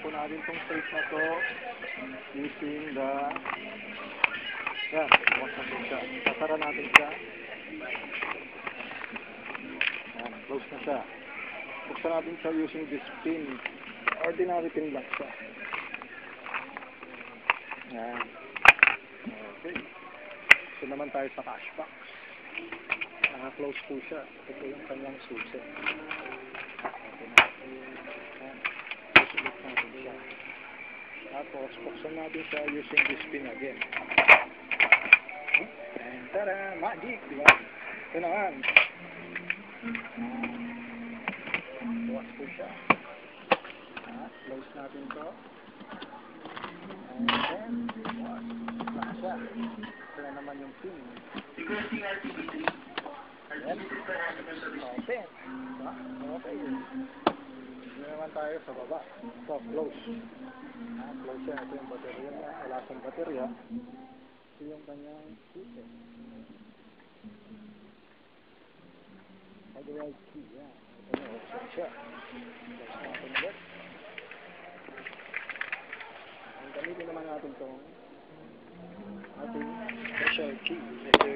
po natin itong switch na to using the yan, bukas na po siya. Sasara natin siya. Yan, close na siya. Buksan natin siya using this pin. Ordinary pin lang siya. Yan. Okay. So naman tayo sa cash box. Naka-close po siya. Ito po yung kanyang susi. Okay na. Yan. Susulit natin siya. Tapos, buksan natin siya using this pin again. And tara! Magic! Diba? Ito naman. Bukas po siya. Close natin to. And then, bukas. Bukas siya. Ito na naman yung pin. Ayan. Open. Diba? Okay. Ito naman tayo sa baba. Ito, close. Close siya. Ito yung baterya niya. Wala siyang baterya. Ito yung kanyang susi. Otherwise key. Yan. Ito na. Option siya. Close natin ulit. Ang gamitin naman natin itong ating special key. Ito